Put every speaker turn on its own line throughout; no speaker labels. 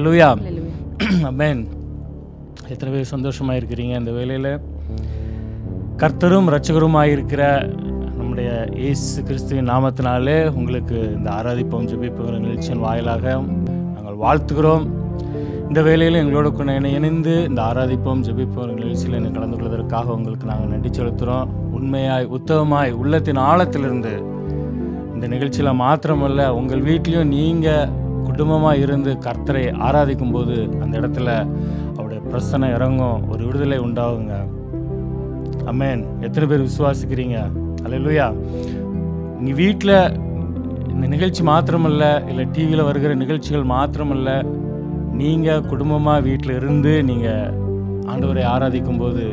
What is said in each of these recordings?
அல்லேலூயா. ஆமென். எத்தனை பேர் சந்தோஷமாக இருக்கிறீங்க? இந்த வேளையில் கர்த்தரும் இரட்சகருமாக இருக்கிற நம்முடைய இயேசு கிறிஸ்துவின் நாமத்தினாலே உங்களுக்கு இந்த ஆராதிப்போம் ஜெபிப்போம் நிகழ்ச்சியின் வாயிலாக நாங்கள் வாழ்த்துகிறோம். இந்த வேளையில் எங்களோட இணைந்து இந்த ஆராதிப்போம் ஜெபிப்போம் நிகழ்ச்சியில் எனக்கு கலந்து கொள்வதற்காக உங்களுக்கு நாங்கள் நன்றி செலுத்துகிறோம். உண்மையாய் உத்தமமாய் உள்ளத்தின் ஆழத்திலிருந்து இந்த நிகழ்ச்சியில் மாத்திரமல்ல, உங்கள் வீட்லேயும் நீங்கள் குடும்பமாக இருந்து கர்த்தரை ஆராதிக்கும் போது அந்த இடத்துல அவருடைய பிரசனை இறங்கும், ஒரு விடுதலை உண்டாகுங்க. ஆமென். எத்தனை பேர் விசுவாசிக்கிறீங்க? அல்லேலூயா. நீங்கள் வீட்டில் இந்த நிகழ்ச்சி மாத்திரமல்ல, இல்லை டிவியில் வருகிற நிகழ்ச்சிகள் மாத்திரமல்ல, நீங்கள் குடும்பமாக வீட்டில் இருந்து நீங்கள் ஆண்டவரை ஆராதிக்கும் போது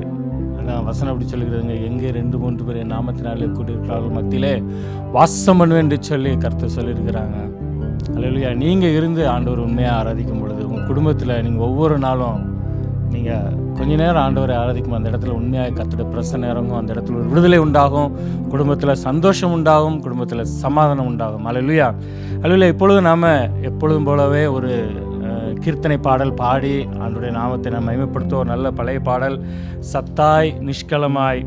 வசனம் அப்படி சொல்லுகிறதுங்க, எங்கே 2-3 பேர் என் நாமத்தினாலே கூட்டியிருக்கிறார்கள் மத்தியிலே வாசம் பண்ணுவேன் என்று சொல்லி கர்த்தர் சொல்லியிருக்கிறாங்க. அல்லேலூயா. நீங்கள் இருந்து ஆண்டவர் உண்மையாக ஆராதிக்கும் பொழுது உங்கள் குடும்பத்தில் நீங்கள் ஒவ்வொரு நாளும் நீங்கள் கொஞ்ச நேரம் ஆண்டவரை ஆராதிக்கும் அந்த இடத்துல உண்மையாக கர்த்தருடைய பிரசன்னம் இறங்கும், அந்த இடத்துல ஒரு விடுதலை உண்டாகும், குடும்பத்தில் சந்தோஷம் உண்டாகும், குடும்பத்தில் சமாதானம் உண்டாகும். அல்லேலூயா. அல்லேலூயா. இப்பொழுது நாம் எப்பொழுதும் போலவே ஒரு கீர்த்தனை பாடல் பாடி ஆண்டவருடைய நாமத்தை நாம் மகிமைப்படுத்தும். ஒரு நல்ல பழைய பாடல், சத்தாய் நிஷ்கலமாய்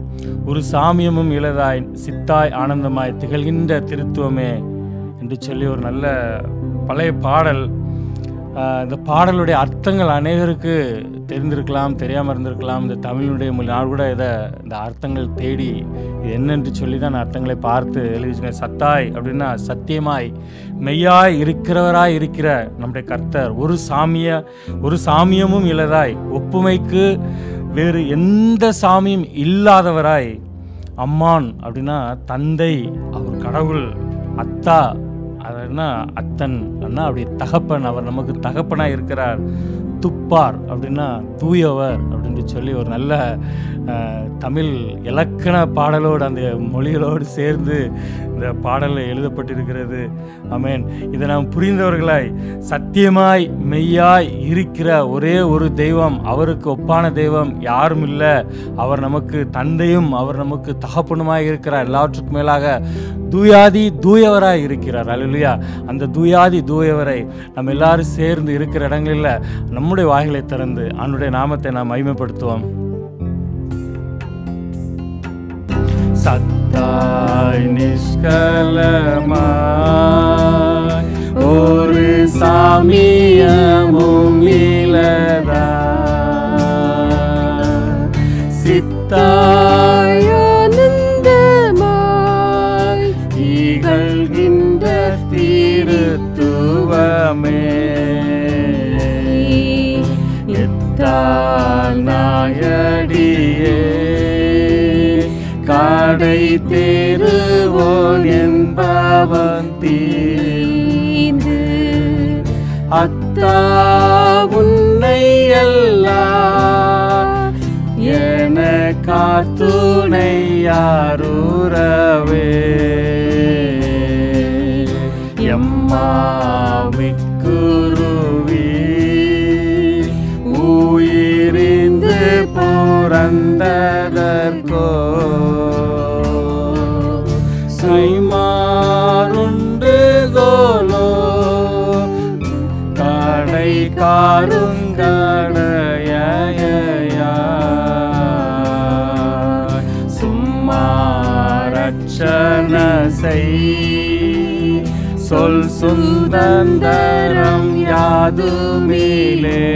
ஒரு சாமியமும் இளதாய் சித்தாய் ஆனந்தமாய் திகழ்கின்ற திருத்துவமே என்று சொல்லி ஒரு நல்ல பழைய பாடல். இந்த பாடலுடைய அர்த்தங்கள் அநேகருக்கு தெரிந்திருக்கலாம், தெரியாமல் இருந்திருக்கலாம். இந்த தமிழுடைய நான் கூட இந்த அர்த்தங்கள் தேடி இது என்னென்று சொல்லி தான் நான் அர்த்தங்களை பார்த்து எழுதிச்சுங்க. சத்தாய் அப்படின்னா சத்தியமாய் மெய்யாய் இருக்கிறவராய் இருக்கிற நம்முடைய கர்த்தர், ஒரு சாமியமும் இலதாய் ஒப்புமைக்கு வேறு எந்த சாமியும் இல்லாதவராய். அம்மான் அப்படின்னா தந்தை, அவர் கடவுள். அத்தா அதுனா அத்தன் அண்ணா, அப்படி தகப்பன், அவர் நமக்கு தகப்பனாக இருக்கிறார். துப்பார் அப்படின்னா தூயவர் அப்படின்னு சொல்லி ஒரு நல்ல தமிழ் இலக்கண பாடலோடு அந்த மொழிகளோடு சேர்ந்து இந்த பாடலில் எழுதப்பட்டிருக்கிறது. ஆமென். இதை நாம் புரிந்தவர்களாய் சத்தியமாய் மெய்யாய் இருக்கிற ஒரே ஒரு தெய்வம், அவருக்கு ஒப்பான தெய்வம் யாரும் இல்லை. அவர் நமக்கு தந்தையும் அவர் நமக்கு தகப்பனுமாய் இருக்கிறார். எல்லாவற்றுக்கும் மேலாக தூயாதி தூயவராய் இருக்கிறார். அல்லேலூயா. அந்த தூயாதி தூயவரை நம்ம எல்லாரும் சேர்ந்து இருக்கிற இடங்களில் நம்முடைய வாய்களை திறந்து அவனுடைய நாமத்தை நாம் மகிமைப்படுத்துவோம். சத்தாய் நிஷ்கலமாய் ஒரு சாமியமும் இலதாய் சித்தாய் ஆனந்தமாய் திகழ்கின்ற திருத்துவமே எத்தால் நாயடியே கடை தேறுவோன் என்பவன் தீர்ந்து அத்தா உன்னை எல்லாம் என காத்துணை யாருறவே எம்மாவிக்குருவி உயிரிந்து புறந்ததற்கோ சைமாருண்டு கோலோ கடை காருங்கடைய சும்மா ரட்சண சொல் சுந்தரம் யாதுமிலே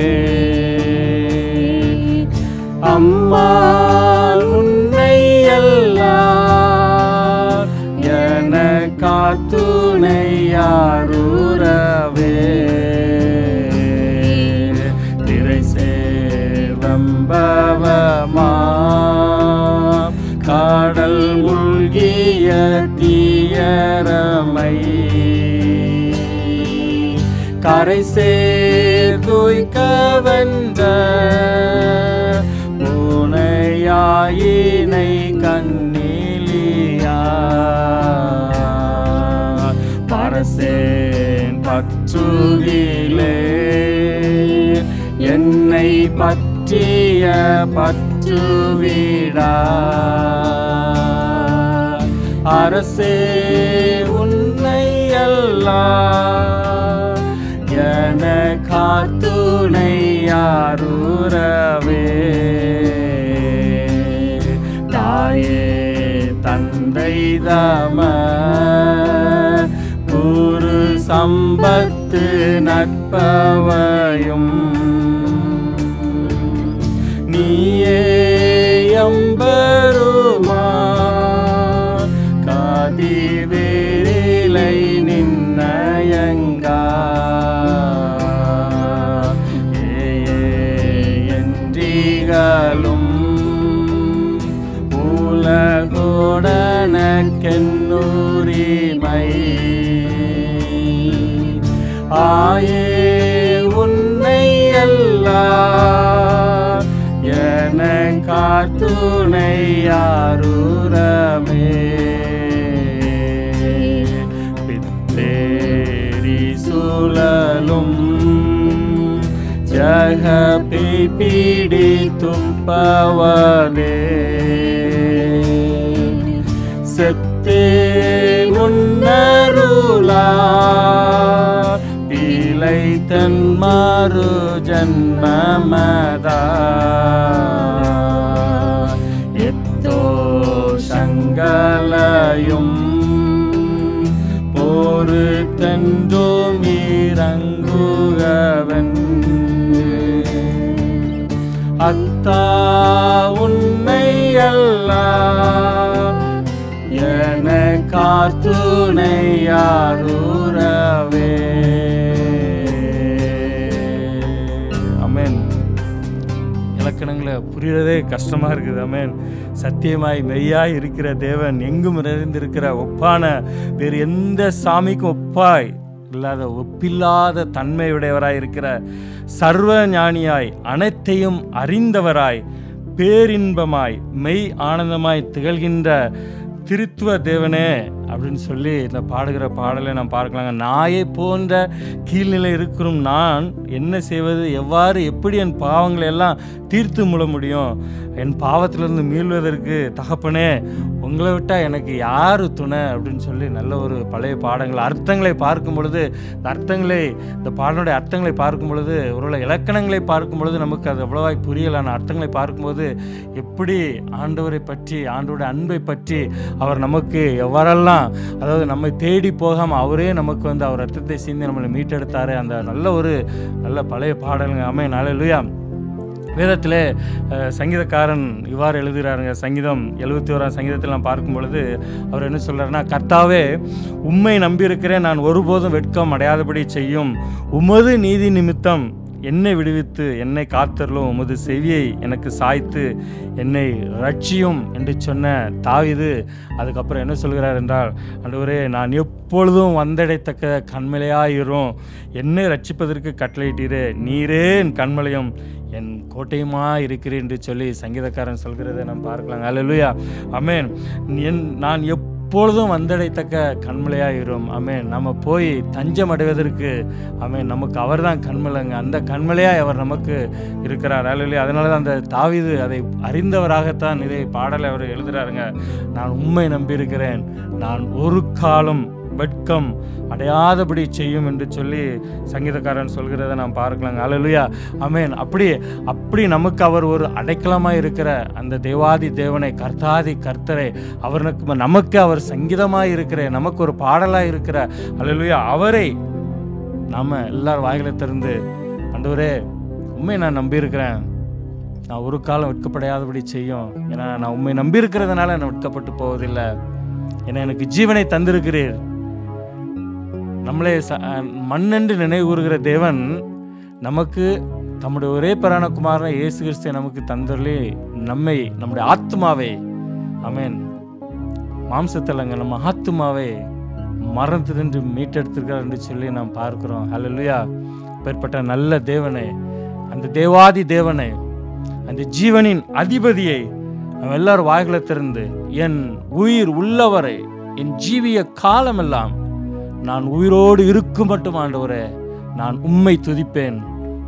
அம்மா உன்னை எல்லாம் என காத்துணை யாருறவே திரை சேவம்பவமா கடல் உள்கிய தீயரமை கரை சேர்துய்க்க வந்த பூனையாயினை கண்ணிலியா பரசேன் பற்றுகிலே என்னை பற்றிய பற்றுவிடா அரசே உன்னை அல்லா என காத்துணை யாருறவே தாயே தந்தை தம குரு சம்பத்து நட்பவையும் நீயே எம்பெருமா காதிவேலை நின்னயங்கா என்றிகளும் உலகோடனக்கென்னுரிமை ஆயே உன்னை அல்லால் என காத்துணை யாருறவே பித்தேரி சுழலும் ஜகப்பை பீடித்தும் பவனே செத்தே முன்னருளா பிழை தன் மறு ஜன்மமதா எத்தோ சங்கலையும் போரு தன்றோம் இறங்குகவன் அத்தா உன்னை அல்லால் என காத்துணை யாருறவே. ஆமென். இலக்கணங்களை புரியறதே கஷ்டமா இருக்குது. ஆமென். சத்தியமாய் மெய்யாய் இருக்கிற தேவன், எங்கும் நிறைந்திருக்கிற ஒப்பான வேறு எந்த சாமிக்கும் ஒப்பாய் இல்லாத ஒப்பில்லாத தன்மையுடையவராய் இருக்கிற சர்வ ஞானியாய் அனைத்தையும் அறிந்தவராய் பேரின்பமாய் மெய் ஆனந்தமாய் திகழ்கின்ற திருத்துவ தேவனே அப்படின்னு சொல்லி இந்த பாடுகிற பாடலை நாம் பார்க்கலாங்க. நாயை போன்ற கீழ்நிலை இருக்கிறோம் நான் என்ன செய்வது, எவ்வாறு எப்படி என் பாவங்களை எல்லாம் தீர்த்து முட முடியும், என் பாவத்திலிருந்து மீள்வதற்கு தகப்பனே உங்களை விட்டால் எனக்கு யார் துணை அப்படின்னு சொல்லி நல்ல ஒரு பழைய பாடங்கள் அர்த்தங்களை பார்க்கும் பொழுது, இந்த அர்த்தங்களை இந்த பாடலுடைய அர்த்தங்களை பார்க்கும் பொழுது, ஒருவேளை இலக்கணங்களை பார்க்கும் பொழுது நமக்கு அது அவ்வளவாய் புரியலான அர்த்தங்களை பார்க்கும்போது எப்படி ஆண்டவரை பற்றி, ஆண்டவருடைய அன்பை பற்றி அவர் நமக்கு எவ்வாறெல்லாம், அதாவது நம்மை தேடி போகாமல் அவரே நமக்கு வந்து அவர் ரத்தத்தை சிந்தி நம்மளை மீட்டெடுத்தாரு. அந்த நல்ல பழைய பாடலுங்க. ஆமென். ஹல்லேலூயா. வேதத்திலே சங்கீதக்காரன் இவ்வாறு எழுதுகிறாருங்க. சங்கீதம் 71ஆம் சங்கீதத்தில் நான் பார்க்கும் பொழுது அவர் என்ன சொல்கிறாருன்னா, கர்த்தாவே உம்மை நம்பியிருக்கிறேன், நான் ஒருபோதும் வெட்கம் அடையாதபடி செய்யும், உமது நீதி நிமித்தம் என்னை விடுவித்து என்னை காத்தருளும், உமது செவியை எனக்கு சாய்த்து என்னை ரட்சியும் என்று சொன்ன தாவீது அதுக்கப்புறம் என்ன சொல்கிறார் என்றால், ஆண்டவரே நான் எப்பொழுதும் வந்தடைத்தக்க கண்மலையாயிரும், என்னை ரட்சிப்பதற்கு கட்டளையிட்டீரே, நீரே என் கண்மலையும் என் கோட்டையுமா இருக்கிறேன் என்று சொல்லி சங்கீதக்காரன் சொல்கிறதை நாம் பார்க்கலாம். அல்லேலூயா. ஆமென். நான் எப்பொழுதும் வந்தடைத்தக்க கண்மலையாயிரும். ஆமென். நம்ம போய் தஞ்சம் அடைவதற்கு ஆமென் நமக்கு அவர் தான் கண்மலைங்க. அந்த கண்மலையாய் அவர் நமக்கு இருக்கிறார். அல்லேலூயா. அதனால தான் அந்த தாவீது அதை அறிந்தவராகத்தான் இதை பாடலை அவர் எழுதுகிறாருங்க. நான் உம்மை நம்பியிருக்கிறேன், நான் ஒரு காலம் வெட்கம் அடையாதபடி செய்யும் என்று சொல்லி சங்கீதக்காரன் சொல்கிறத நாம் பார்க்கலாங்க. அல்லேலூயா. ஆமென். அப்படி நமக்கு அவர் ஒரு அடைக்கலமாக இருக்கிற அந்த தேவாதி தேவனை, கர்த்தாதி கர்த்தரை, நமக்கு அவர் சங்கீதமாக இருக்கிற, நமக்கு ஒரு பாடலாக இருக்கிற அல்லேலூயா அவரை நாம் எல்லாரும் வாய்களை திறந்து, ஆண்டவரே உண்மை நான் நம்பியிருக்கிறேன், நான் ஒரு காலம் வெட்கப்படையாதபடி செய்யும், ஏன்னா நான் உண்மை நம்பியிருக்கிறதுனால நான் வெட்கப்பட்டு போவதில்லை, ஏன்னா எனக்கு ஜீவனை தந்திருக்கிறீர். நம்மளே மண்ணென்று நினைவு கூறுகிற தேவன் நமக்கு தம்முடைய ஒரே பிரான குமாரனை இயேசு கிறிஸ்துவை நமக்கு தந்தருளி நம்முடைய ஆத்மாவை, ஆமென், மாம்சத்திலங்க நம்ம ஆத்மாவை மரணத்திலிருந்து மீட்டெடுத்திருக்கிறார் என்று சொல்லி நாம் பார்க்கிறோம். ஹல்லேலூயா. பெறப்பட்ட நல்ல தேவனை, அந்த தேவாதி தேவனை, அந்த ஜீவனின் அதிபதியை நம்ம எல்லாரும் வாய்களை திறந்து, என் உயிர் உள்ளவரை என் ஜீவிய காலமெல்லாம் நான் உயிரோடு இருக்கும் மட்டும் ஆண்டவரே நான் உம்மை துதிப்பேன்,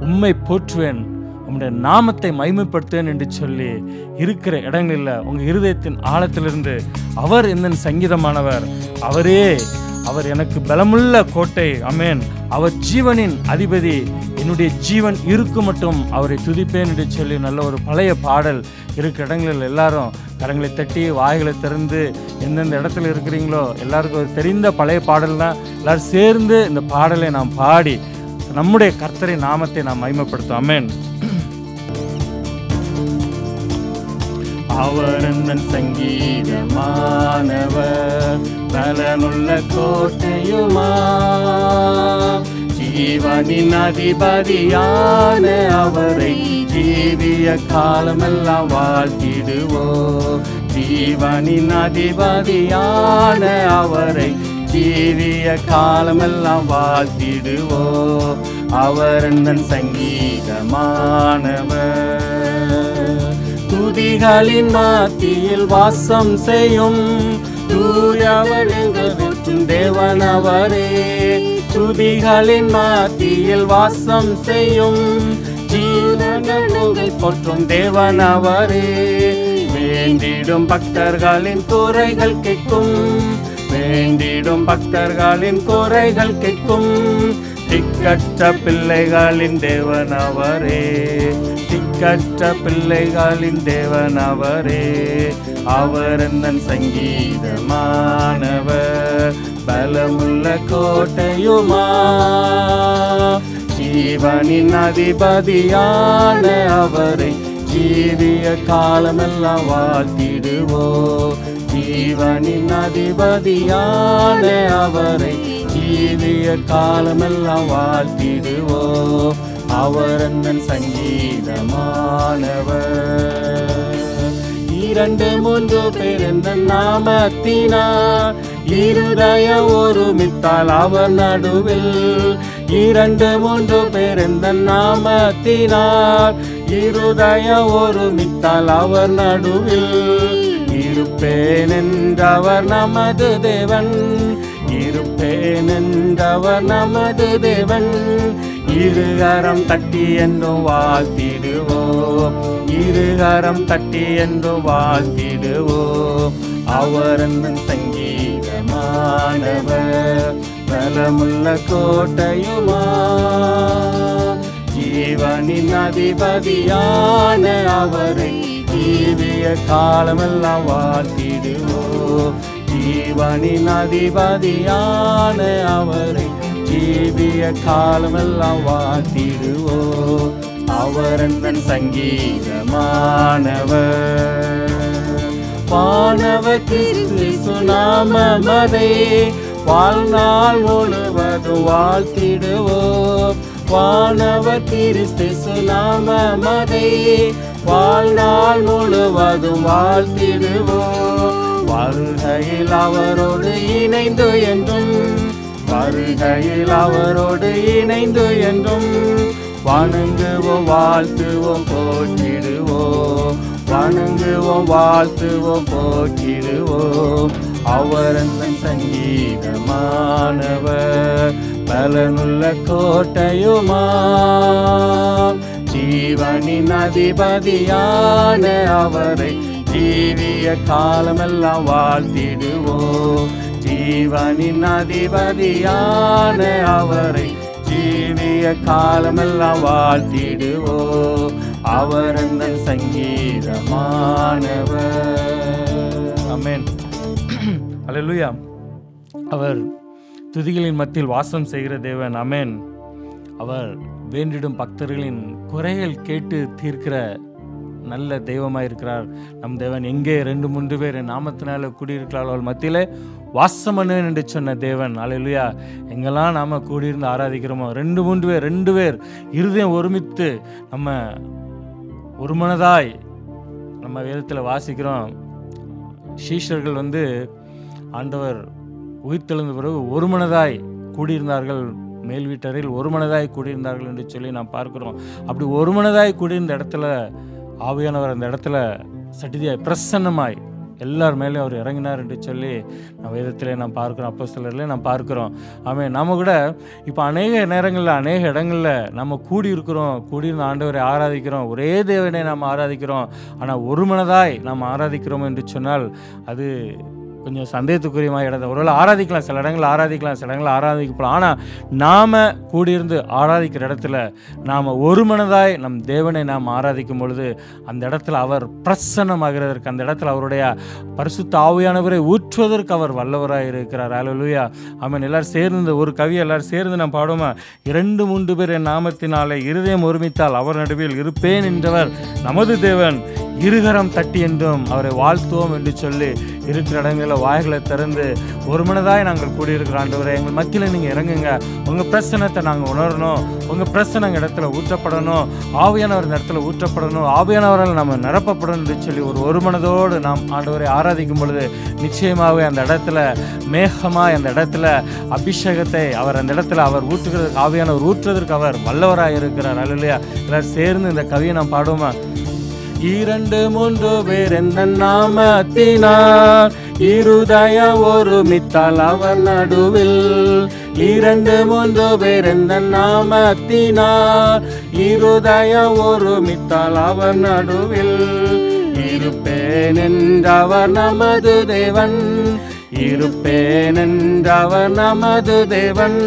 உம்மை போற்றுவேன், உம்முடைய நாமத்தை மகிமைப்படுத்துவேன் என்று சொல்லி இருக்கிற இடங்களில் உங்கள் இருதயத்தின் ஆழத்திலிருந்து அவர் என்ன சங்கீதமானவர், அவரே அவர் எனக்கு பலமுள்ள கோட்டை. ஆமென். அவர் ஜீவனின் அதிபதி. என்னுடைய ஜீவன் இருக்கும் மட்டும் அவரை துதிப்பேன் என்று சொல்லி நல்ல ஒரு பழைய பாடல் இருக்கிற இடங்களில் எல்லாரும் கரங்களை தட்டி வாய்களை திறந்து எந்தெந்த இடத்துல இருக்கிறீங்களோ எல்லாருக்கும் தெரிந்த பழைய பாடல் தான். எல்லாரும் சேர்ந்து இந்த பாடலை நாம் பாடி நம்முடைய கர்த்தரின் நாமத்தை நாம் மகிமைப்படுத்தும். ஆமென். அவர் என் சங்கீதமானவர், பலனுள்ள கோட்டையுமா, ஜீவனின் அதிபதியான அவரை ஜீவிய காலமெல்லாம் வாழ்த்திடுவோம். ஜீவனின் அதிபதியான அவரை ஜீவிய காலமெல்லாம் வாழ்த்திடுவோம். அவர் என் சங்கீதமானவர், துதிகளின் மத்தியில் வாசம் செய்யும் தூயவர் எங்கள் வெற்றும் தேவன் அவரே. துதிகளின் மத்தியில் வாசம் செய்யும் ஜீவனை போற்றும் தேவன் அவரே. வேண்டிடும் பக்தர்களின் குறைகள் கேட்கும், வேண்டிடும் பக்தர்களின் குறைகள் கேட்கும் திக்கற்ற பிள்ளைகளின் தேவன் அவரே. திக்கற்ற பிள்ளைகளின் தேவன் அவரே. அவர் என் சங்கீதமானவர், பலமுள்ள கோட்டையுமா, ஜீவனின் அதிபதியான அவரை ஜீவிய காலமெல்லாம் வாழ்த்திடுவோம். ஜீவனின் அதிபதியான அவரை ஜீவிய காலமெல்லாம் வாழ்த்திடுவோம். அவர் என் சங்கீதமானவர். 2-3 பேர் என்ற நாமத்தினார் இருதயம் ஒருமித்தால் அவர் நடுவில். 2-3 பேர் என்ற நாமத்தினார் இருதயம் ஒருமித்தால் அவர் நடுவில். இருப்பேன் என்றவர் நமது தேவன், இருப்பேன் என்றவர் நமது தேவன். இருகரம் தட்டி என்றும் வாழ்த்திடுவோம், இருகரம் தட்டி என்றும் வாழ்த்திடுவோம். அவர் என் சங்கீதமானவர், பலமுள்ள கோட்டையுமா, ஜீவனின் அதிபதியான அவரை ஜீவிய காலமெல்லாம் வாழ்த்திடுவோம். ஜீவனின் அதிபதியான அவரை ஜீவிய காலமெல்லாம் வாழ்த்திடுவோம். அவர் என் சங்கீதமானவர். வானவர் கிறிஸ்து நாமமதை வாழ்நாள் முழுவதும் வாழ்த்திடுவோம். வானவர் கிறிஸ்து நாமமதை வாழ்நாள் முழுவதும் வாழ்த்திடுவோம். வருகையில் அவரோடு இணைந்து என்றும், வருகையில் அவரோடு இணைந்து என்றும் வணங்குவோம், வாழ்த்துவோம், போற்றிடுவோம். வணங்குவோம், வாழ்த்துவோம், போற்றிடுவோம். அவர் என் சங்கீதமானவர், பலனுள்ள கோட்டையுமா, ஜீவனின் அதிபதியான அவரை ஜீவிய காலமெல்லாம் வாழ்த்திடுவோம். ஜீவனின் அதிபதியான அவரை ஜீவிய காலமெல்லாம் வாழ்த்திடுவோம். அவர் என் சங்கீதமானவர். ஆமென். அல்லேலூயா. அவர் துதிகளின் மத்தியில் வாசம் செய்கிற தேவன். ஆமென். அவர் வேண்டிடும் பக்தர்களின் குறைகள் கேட்டு தீர்க்கிற நல்ல தெய்வமாக இருக்கிறார் நம் தேவன். எங்கே 2-3 பேர் என் நாமத்தினால கூடியிருக்கிறார்கள் மத்தியில் வாசம் பண்ணுவேன் என்று சொன்ன தேவன். அல்லேலூயா. எங்கெல்லாம் நாம் கூடியிருந்து ஆராதிக்கிறோமோ 2 பேர் இருதயம் ஒருமித்து நம்ம ஒரு மனதாய் நம்ம வேதத்தில் வாசிக்கிறோம். சீஷர்கள் ஆண்டவர் உயிர்த்தெழுந்த பிறகு ஒரு மனதாய் கூடியிருந்தார்கள், மேல் வீட்டரில் ஒரு மனதாய் கூடியிருந்தார்கள் என்று சொல்லி நாம் பார்க்கிறோம். அப்படி ஒரு மனதாய் கூடியிருந்த இடத்துல ஆவியானவர் அந்த இடத்துல சட்டிதியாய் பிரசன்னமாய் எல்லார் மேலேயும் அவர் இறங்கினார் என்று சொல்லி நம்ம வேதத்திலே நாம் பார்க்குறோம், அப்போஸ்தலரிலே நாம் பார்க்குறோம். ஆமென். நம்ம கூட இப்போ அநேக நேரங்களில் அநேக இடங்களில் நம்ம கூடியிருந்த ஆண்டவரை ஆராதிக்கிறோம், ஒரே தேவனை நாம் ஆராதிக்கிறோம். ஆனால் ஒரு மனதாய் நாம் ஆராதிக்கிறோம் என்று சொன்னால் அது கொஞ்சம் சந்தேகத்துக்குரியமாக இடத்த ஒருவேளை ஆராதிக்கலாம், சில இடங்களில் ஆராதிக்கலாம், சில இடங்களில் ஆராதிக்கப்படலாம். ஆனால் நாம் கூடியிருந்து ஆராதிக்கிற இடத்துல நாம் ஒரு மனதாய் நம் தேவனை நாம் ஆராதிக்கும் பொழுது அந்த இடத்துல அவர் பிரசன்னமாகிறதற்கு, அந்த இடத்துல அவருடைய பரிசுத்த ஆவியானவரை ஊற்றுவதற்கு அவர் வல்லவராக இருக்கிறார். அல்லேலூயா, ஆமென். எல்லாரும் சேர்ந்து ஒரு கவி எல்லாரும் சேர்ந்து நாம் பாடுவோமா? 2-3 பேர் என் நாமத்தினாலே இருதயம் ஒருமித்தால் அவர் நடுவில் இருப்பேன் என்றவர் நமது தேவன், இருகரம் தட்டி என்றும் அவரை வாழ்த்துவோம் என்று சொல்லி இருக்கிற இடங்களில் வாய்களை திறந்து ஒரு மனதாய் நாங்கள் கூடியிருக்கிற ஆண்டவரே, எங்கள் மத்தியில் நீங்கள் இறங்குங்க. உங்கள் பிரசன்னத்தை நாங்கள் உணரணும், உங்கள் பிரசனம் இடத்துல ஊற்றப்படணும், ஆவியானவர் இந்த இடத்துல ஊற்றப்படணும், ஆவியானவரால் நம்ம நிரப்பப்படணும் என்று சொல்லி ஒரு மனதோடு நாம் ஆண்டவரை ஆராதிக்கும் பொழுது நிச்சயமாகவே அந்த இடத்துல மேகமாக அந்த இடத்துல அபிஷேகத்தை அவர் அந்த இடத்துல அவர் ஊற்றுகிறதுக்கு, ஆவியானவர் ஊற்றுவதற்கு அவர் வல்லவராக இருக்கிறார். அல்லேலூயா. எல்லாரும் சேர்ந்து இந்த கவியை நாம் பாடுவோமா? 2-3 பேர் என்ன நாமத்தினார் இருதய ஒருமித்தால் அவர் நடுவில், 2-3 பேர் என்ன நாமத்தினார் இருதய ஒருமித்தால் அவர் நடுவில் இருப்பேன் என்றவர் நமது தேவன், இருப்பேன் என்றவர் நமது தேவன்,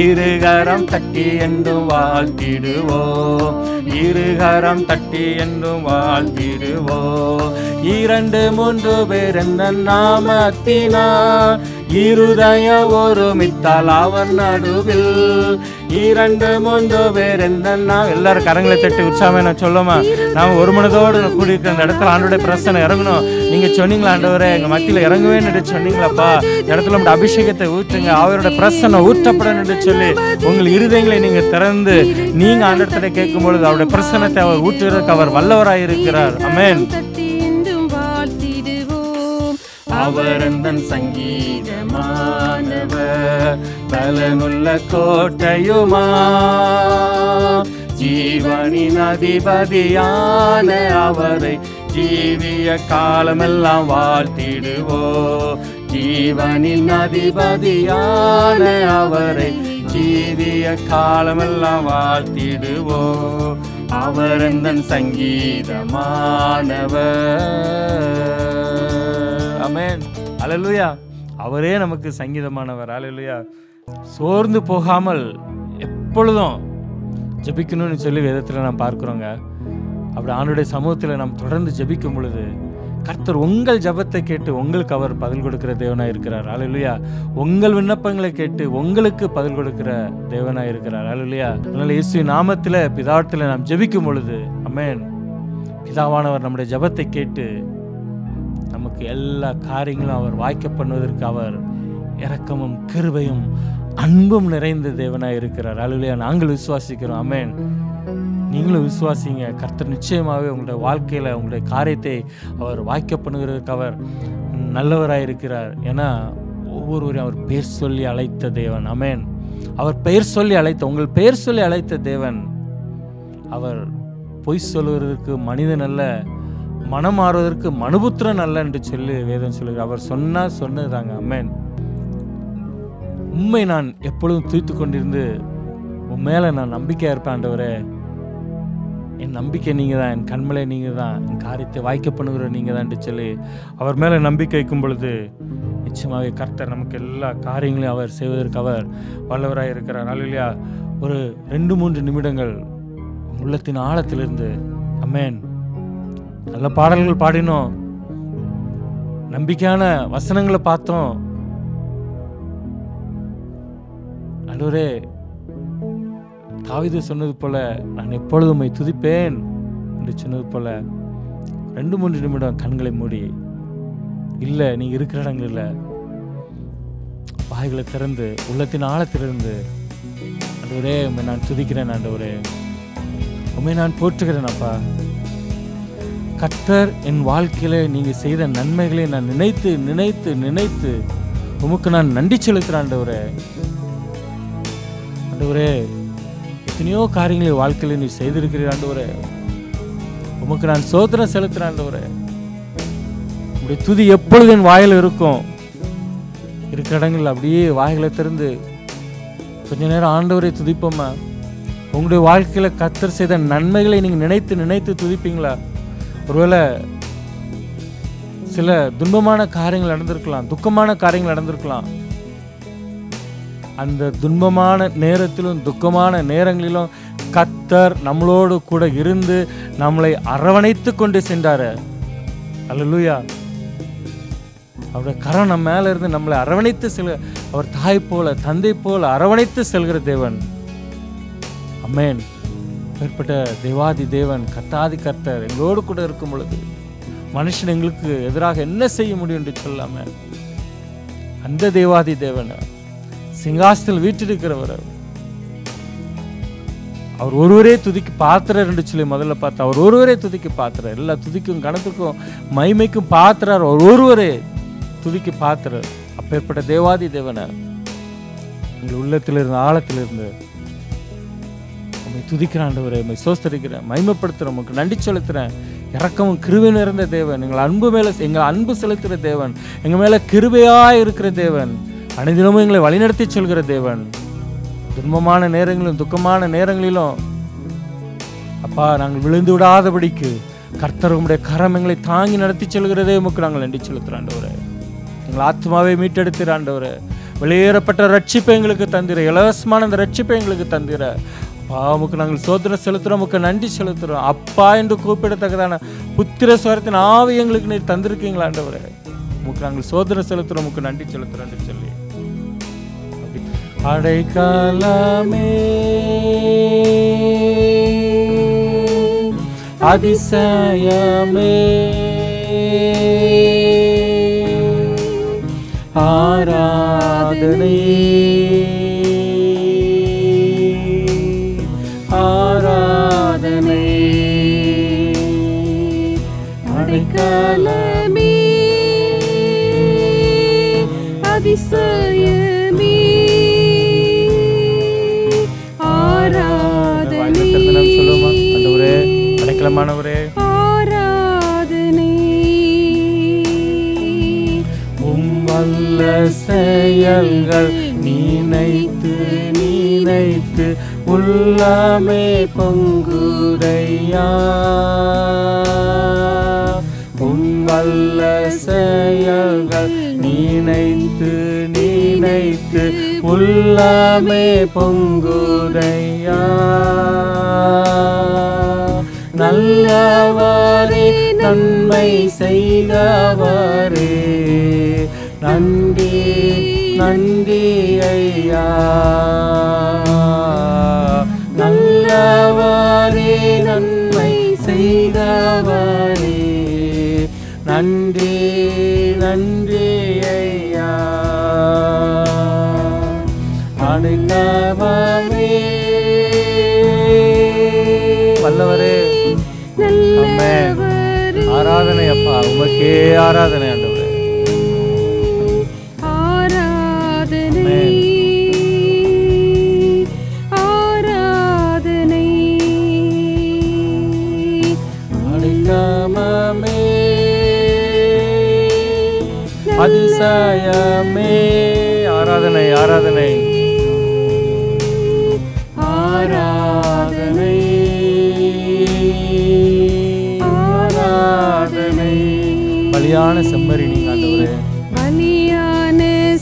இருகரம் தட்டி என்றும் வாழ்த்திடுவோம், இருகரம் தட்டி என்றும் வாழ்த்திடுவோம். 2-3 பேர் என்ன நாமத்தினார் இருதய ஒருமித்தால் அவர் நடுவில், 2-3 பேர் என்ன. எல்லாரும் கரங்களை தட்டி உற்சாகமே நான் சொல்லுமா? நாம் ஒரு மனதோடு கூடியிருக்க அந்த இடத்துல ஆண்டோடைய பிரசனை இறங்கணும். நீங்க சொன்னீங்களா ஆண்டவரே எங்க மத்தியில் இறங்குவேன் என்று சொன்னீங்களாப்பா, இடத்துல நம்முடைய அபிஷேகத்தை ஊற்றுங்க, அவரோட பிரசனை ஊற்றப்படணும் என்று சொல்லி உங்கள் இருதயங்களை நீங்க திறந்து நீங்க ஆண்டவரை கேட்கும் பொழுது அவருடைய பிரசனத்தை அவர் ஊற்றுவதற்கு அவர் வல்லவராய் இருக்கிறார். ஆமென். அவர் எந்தன் சங்கீதமானவர், பலனுள்ள கோட்டையுமா, ஜீவனின் அதிபதியான அவரை ஜீவிய காலமெல்லாம் வாழ்த்திடுவோம், ஜீவனின் அதிபதியான அவரை ஜீவிய காலமெல்லாம் வாழ்த்திடுவோம். அவர் எந்தன் சங்கீதமானவர். ஆமென். அல்லேலூயா. அவரே நமக்கு சங்கீதமானவர். அல்லேலூயா. சோர்ந்து போகாமல் எப்பொழுதும் ஜெபிக்கணும்னு சொல்லி வேதத்தில் நாம் பார்க்கிறோங்க. அப்படி ஆண்டவருடைய சமூகத்தில் நாம் தொடர்ந்து ஜெபிக்கும் பொழுது கர்த்தர் உங்கள் ஜெபத்தை கேட்டு உங்களுக்கு அவர் பதில் கொடுக்கிற தேவனாக இருக்கிறார். அல்லேலூயா. உங்கள் விண்ணப்பங்களை கேட்டு உங்களுக்கு பதில் கொடுக்கிற தேவனாக இருக்கிறார். அல்லேலூயா. அதனால இயேசுவின் நாமத்தில் பிதாவத்தில் நாம் ஜெபிக்கும் பொழுது ஆமென், பிதாவானவர் நம்முடைய ஜெபத்தை கேட்டு நமக்கு எல்லா காரியங்களும் அவர் வாய்க்க பண்ணுவதற்கு அவர் இரக்கமும் கிருபையும் அன்பும் நிறைந்த தேவனாக இருக்கிறார். அல்லேலூயா. நாங்கள் விசுவாசிக்கிறோம். ஆமென். நீங்களும் விசுவாசிங்க. கர்த்தர் நிச்சயமாகவே உங்களுடைய வாழ்க்கையில் உங்களுடைய காரியத்தை அவர் வாய்க்க பண்ணுகிறதுக்கு அவர் நல்லவராக இருக்கிறார். ஏன்னா ஒவ்வொருவரையும் அவர் பெயர் சொல்லி அழைத்த தேவன். ஆமென். அவர் பெயர் சொல்லி அழைத்த, உங்கள் பெயர் சொல்லி அழைத்த தேவன். அவர் பொய் சொல்லுவதற்கு மனிதன் அல்ல, மனம் மாறுவதற்கு மனுபுத்திரன் அல்ல என்று சொல்லி வேதம் சொல்லுகிறார். அவர் சொன்னதாங்க. ஆமென். உண்மை நான் எப்பொழுதும் துய்த்து கொண்டிருந்து உன் மேலே நான் நம்பிக்கையாக இருப்பேன் ஆண்டவரே, என் நம்பிக்கை நீங்கள் தான், என் கண்மலை நீங்கள் தான், என் காரியத்தை வாய்க்க பண்ணுகிற நீங்கள் தான் என்று சொல்லி அவர் மேலே நம்பிக்கை வைக்கும் பொழுது நிச்சயமாக கர்த்தர் நமக்கு எல்லா காரியங்களையும் அவர் செய்வதற்கு அவர் வல்லவராக இருக்கிறார். அல்லேலூயா. ஒரு 2-3 நிமிடங்கள் உள்ளத்தின் ஆழத்திலிருந்து ஆமென் நல்ல பாடல்கள் பாடினோம், நம்பிக்கையான வசனங்களை பார்த்தோம். ஆண்டவரே, தாவீது சொன்னது போல நான் எப்பொழுதும் உம்மை துதிப்பேன் என்று சொன்னது போல 2-3 நிமிடம் கண்களை மூடி, இல்லை நீங்க இருக்கிற இடங்கள் இல்லை, வாய்களை திறந்து உள்ளத்தின் ஆழத்திலிருந்து ஆண்டவரே உம்மை நான் துதிக்கிறேன், ஆண்டவரே உம்மை நான் போற்றுகிறேன். அப்பா, கர்த்தர் என் வாழ்க்கையில நீங்க செய்த நன்மைகளை நான் நினைத்து நினைத்து நினைத்து உமக்கு நான் நன்றி செலுத்துறேன். ஆண்டவரே, ஆண்டவரே எத்தனையோ காரியங்களை வாழ்க்கையில நீ செய்திருக்கிறீர். ஆண்டவரே, உமக்கு நான் சோதனை செலுத்துறேன். ஆண்டவரே, உங்களுடைய துதி எப்பொழுது என் வாயில் இருக்கும். இருக்கிற இடங்கள் அப்படியே வாய்களை திறந்து கொஞ்ச நேரம் ஆண்டவரை துதிப்போமா? உங்களுடைய வாழ்க்கையில கர்த்தர் செய்த நன்மைகளை நீங்க நினைத்து நினைத்து துதிப்பீங்களா? ஒருவேளை சில துன்பமான காரியங்கள் நடந்திருக்கலாம், துக்கமான காரியங்கள் நடந்திருக்கலாம். அந்த துன்பமான நேரத்திலும் துக்கமான நேரங்களிலும் கர்த்தர் நம்மளோடு கூட இருந்து நம்மளை அரவணைத்து கொண்டு சென்றாரு. அல்லேலூயா. அவருடைய கரம் நம்ம மேல இருந்து நம்மளை அரவணைத்து அவர் தாய் போல தந்தை போல அரவணைத்து செல்கிற தேவன். ஆமென். ஏற்பட்ட தேவாதி தேவன் கர்த்தாதி கர்த்தர் எங்களோடு கூட இருக்கும் பொழுது மனுஷன் எங்களுக்கு எதிராக என்ன செய்ய முடியும் என்று சொல்லாம அந்த தேவாதி தேவன் சிங்காசனத்தில் வீற்றிருக்கிறவர், அவர் ஒருவரே துதிக்கு பாத்திரர் என்று சொல்லி முதல்ல பார்த்தா அவர் ஒருவரே துதிக்கு பாத்திரர். எல்லா துதிக்கும் கணத்துக்கும் மகிமைக்கும் பாத்திரர் அவர் ஒருவரே துதிக்கு பாத்திரர். அப்பேற்பட்ட தேவாதி தேவனை எங்கள் உள்ளத்திலிருந்து ஆழத்திலிருந்து உண்மை துதிக்கிற ஆண்டவரே, உண்மை சோஸ்தரிக்கிறேன், மகிமைப்படுத்துகிறேன், உங்களுக்கு நன்றி செலுத்துகிறேன். இரக்கமும் கிருபை நிறைந்த தேவன், எங்கள் அன்பு செலுத்துகிற தேவன், எங்கள் மேலே கிருபையாக இருக்கிற தேவன், அனைதினமும் எங்களை வழிநடத்தி சொல்கிற தேவன். துன்பமான நேரங்களிலும் துக்கமான நேரங்களிலும் அப்பா நாங்கள் விழுந்து விடாதபடிக்கு கர்த்தர் உம்முடைய கரம் எங்களை தாங்கி நடத்தி செல்கிறதே உமக்கு நாங்கள் நன்றி செலுத்துகிற ஆண்டவரே. எங்கள் ஆத்மாவை மீட்டெடுத்துகிற ஆண்டவரே, வெளியேறப்பட்ட ரட்சிப்பை எங்களுக்கு தந்திர, இலவசமான அந்த ரட்சிப்பை எங்களுக்கு தந்திர அப்பா உமக்கு நாங்கள் சோதனை செலுத்துகிறோம், உமக்கு நன்றி செலுத்துகிறோம். அப்பா என்று கூப்பிடத்தக்கதான புத்திர ஸ்வரத்தின் ஆவி எங்களுக்கு நீர் தந்திருக்கீங்களா ஆண்டவரே, உமக்கு நாங்கள் சோதனை செலுத்துகிறோம், உமக்கு நன்றி செலுத்துகிறோம் சொல்லி அடைக்கலமே அதிசயமே ஆராதனை ஆராதனை
அடைக்கலமே அதிசயமே ஆராதனை
சொல்லுமா ஆண்டவரே, அடைக்கலமானவரே
ஆராதனை
வல்ல செயல்கள் நினைத்து நினைத்து உள்ளமே பொங்குதையா, வல்ல செயல்கள் நினைத்து நினைத்து உள்ளமே பொங்குதையா. நல்லவரே நன்மை செய்தவரே நன்றி நன்றி ஐயா. நல்லவரே நன்மை செய்தவரே நன்றி நன்றி ஐயா. அடைக்கலமே வல்லவரே, ஆராதனை அப்பா உமக்கே ஆராதனை ஆண்டவரே.
ஆராதனை ஆராதனை
அடைக்கலமே அதிசயமே ஆராதனை ஆராதனை ஆராதனை ஆராதனை. பலியான செம்மறி நீங்க ஆண்டவரே,
பலியான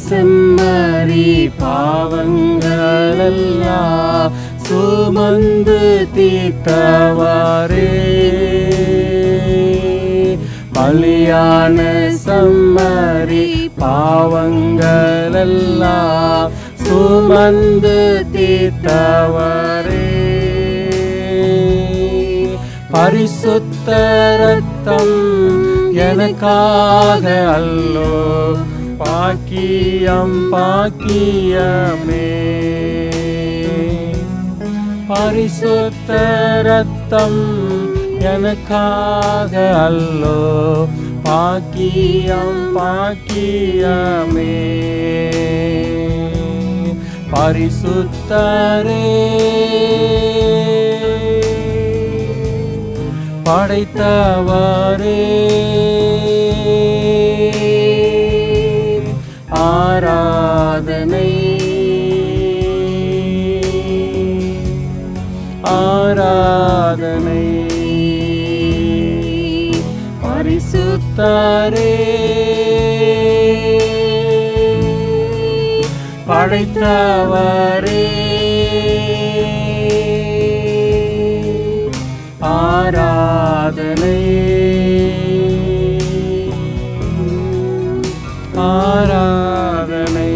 செம்மறி
பாவங்கள் எல்லாம் சுமந்து தீர்த்தவாரே. பலியான செம்மறி பாவங்கள் எல்லாம் சுமந்து தீர்த்தவரே. பரிசுத்த ரத்தம் எனக்காக அல்லோ, பாக்கியம் பாக்கியமே. பரிசுத்த ரத்தம் எனக்காக அல்லோ, பாக்கியம் பாக்கியமே. பரிசுத்தரே படைத்தவரே ஆராதனை ஆராதனை. பரிசுத்தரே படைத்தவரே ஆராதனை ஆராதனை.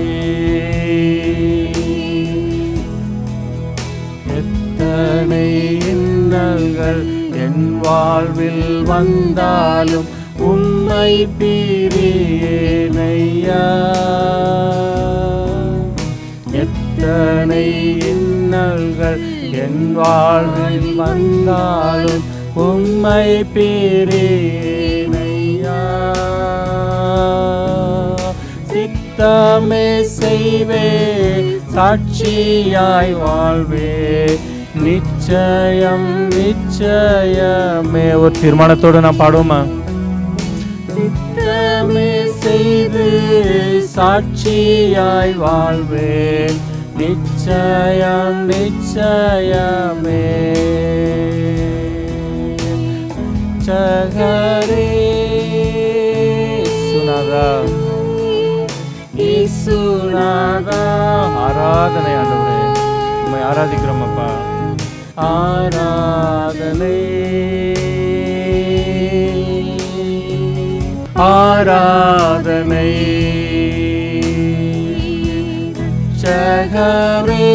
எத்தனை இன்னல்கள் என் வாழ்வில் வந்தாலும் உம்மை பிரியேனையா. எத்தனை இன்னல்கள் என் வாழ்வில் வந்தாலும் உம்மை பிரியேனையா. சித்தமே செய்வே சாட்சியாய் வாழ்வே நிச்சயம் நிச்சயமே. ஒரு தீர்மானத்தோடு நான் பாடுவோமா? சித்தமே செய்து சாட்சியாய் வாழ்வே நிச்சயம் நிச்சயமே. சகரே சுனாதா இயேசுநாதா. ஆராதனை ஆண்டவரே, உம்மை ஆராதிக்கிறோம் அப்பா. ஆராதனை ஆராதனை. சகரே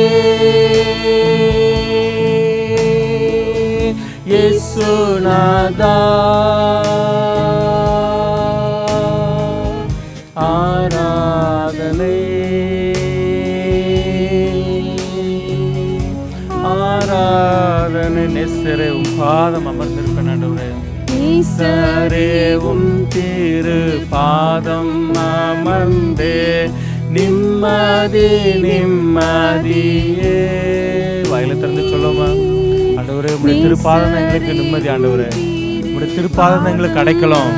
இயேசுநாதா ஆராதனை ஆராதனை. நேசரே உம் பாதம் அமர்ந்திருப்பேன் ஆண்டவரே. நேசரே உம் திரு பாதம் அமர்ந்தே நிம்மதி நிம்மதியே. வாயில திறந்து சொல்லுமா? ஆண்டவரே உம்முடைய திருப்பாதம் தான் எங்களுக்கு நிம்மதி. ஆண்டவரே உம்முடைய திருப்பாதம் தான் எங்களுக்கு அடைக்கலம்.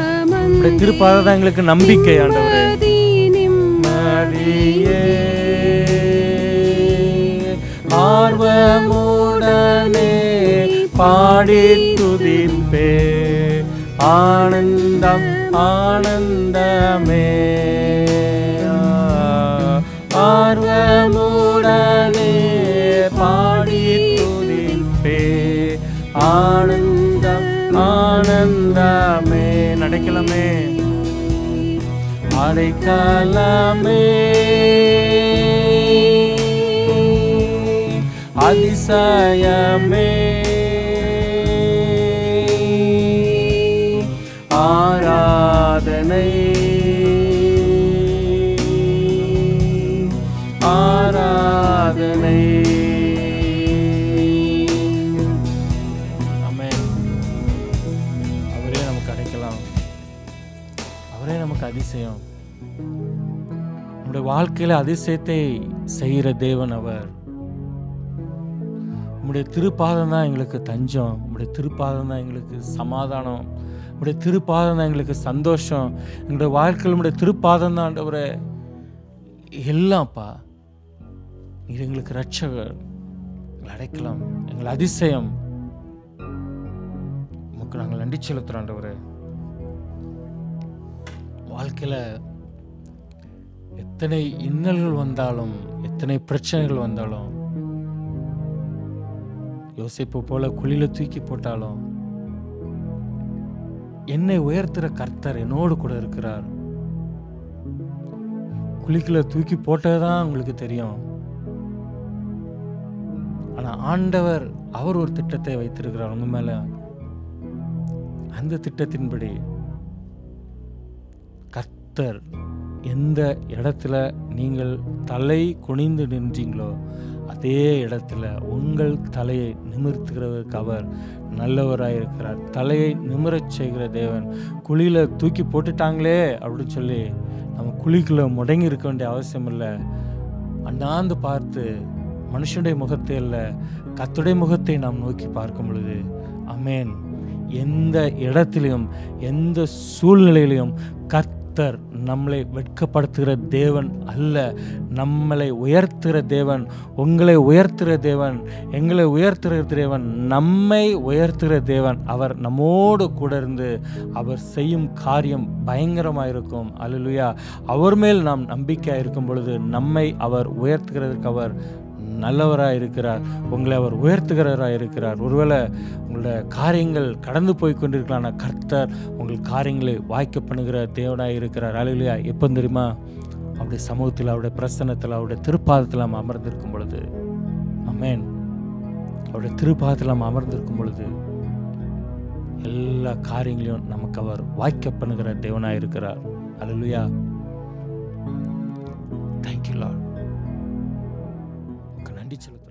உம்முடைய திருப்பாதம் தான் எங்களுக்கு நம்பிக்கை. ஆண்டவரே நிம்மதியே. ஆர்வமுடனே பாடி துதிப்பே ஆனந்தம் ஆனந்தமே. ஆர்வமுடனே பாடி துதிப்பே ஆனந்தம் ஆனந்தமே. அடைக்கலமே அடைக்கலமே அதிசயமே. ஆராதனை ஆராதனை. ஆமென். அவரே நமக்கு அடைக்கலாம். அவரே நமக்கு அதிசயம். நம்முடைய வாழ்க்கையில அதிசயத்தை செய்கிற தேவன் அவர். உம்முடைய திருப்பாதம் தான் எங்களுக்கு தஞ்சம். உம்முடைய திருப்பாதம் தான் எங்களுக்கு சமாதானம். உம்முடைய திருப்பாதம் தான் எங்களுக்கு சந்தோஷம். எங்களுடைய வாழ்க்கையில் உம்முடைய திருப்பாதம் தான் ஆண்டவரே எல்லாம்ப்பா. நீர் எங்களுக்கு ரட்சகர், எங்களை அடைக்கலாம், எங்கள் அதிசயம். உமக்கு நாங்கள் நன்றி செலுத்துறோம் ஆண்டவரே. வாழ்க்கையில எத்தனை இன்னல்கள் வந்தாலும் எத்தனை பிரச்சனைகள் வந்தாலும், யோசேப்பு போல குழியில தூக்கி போட்டாலும் என்னை உயர்த்துற கர்த்தர் என்னோடு கூட இருக்கிறார். குழிக்குள்ள தூக்கி போட்டதுதான் உங்களுக்கு தெரியும். ஆனா ஆண்டவர் அவர் ஒரு திட்டத்தை வைத்திருக்கிறார் உங்க மேல. அந்த திட்டத்தின்படி கர்த்தர் எந்த இடத்துல நீங்கள் தலை குனிந்து நின்றீங்களோ அதே இடத்துல உங்கள் தலையை நிமிர்த்துகிறவருக்கு அவர் நல்லவராயிருக்கிறார். தலையை நிமிரச் செய்கிற தேவன். குழியில தூக்கி போட்டுட்டாங்களே அப்படின்னு சொல்லி நம்ம குழிக்குள்ள முடங்கி இருக்க வேண்டிய அவசியம் இல்லை. அண்ணாந்து பார்த்து மனுஷனுடைய முகத்தை இல்லை, கர்த்தருடைய முகத்தை நாம் நோக்கி பார்க்கும் பொழுது ஆமென், எந்த இடத்திலையும் எந்த சூழ்நிலையிலையும் கர்த்தர் கர்த்தர் நம்மளை வெட்கப்படுத்துகிற தேவன் அல்ல, நம்மளை உயர்த்துகிற தேவன், உங்களை உயர்த்துகிற தேவன், எங்களை உயர்த்துகிற தேவன், நம்மை உயர்த்துகிற தேவன். அவர் நம்மோடு கூட இருந்து அவர் செய்யும் காரியம் பயங்கரமாக இருக்கும். அல்லேலூயா. அவர் மேல் நாம் நம்பிக்கையாக இருக்கும் பொழுது நம்மை அவர் உயர்த்துகிறதற்கு அவர் நல்லவராக இருக்கிறார். உங்களை அவர் உயர்த்துகிறவராக இருக்கிறார். ஒருவேளை உங்களோட காரியங்கள் கடந்து போய் கொண்டிருக்கலாம், ஆனால் கர்த்தர் உங்கள் காரியங்களை வாய்க்க பண்ணுகிற தேவனாக இருக்கிறார். அல்லேலூயா. எப்போ தெரியுமா? அவருடைய சமூகத்தில், அவருடைய பிரசன்னத்தில், அவருடைய திருப்பாதத்தில் நாம் அமர்ந்திருக்கும் பொழுது. ஆமென். அவருடைய திருப்பாதத்தில் நாம் அமர்ந்திருக்கும் பொழுது எல்லா காரியங்களையும் நமக்கு அவர் வாய்க்க பண்ணுகிற தேவனாக இருக்கிறார். அல்லேலூயா. Thank you Lord. நன்றி செலுத்த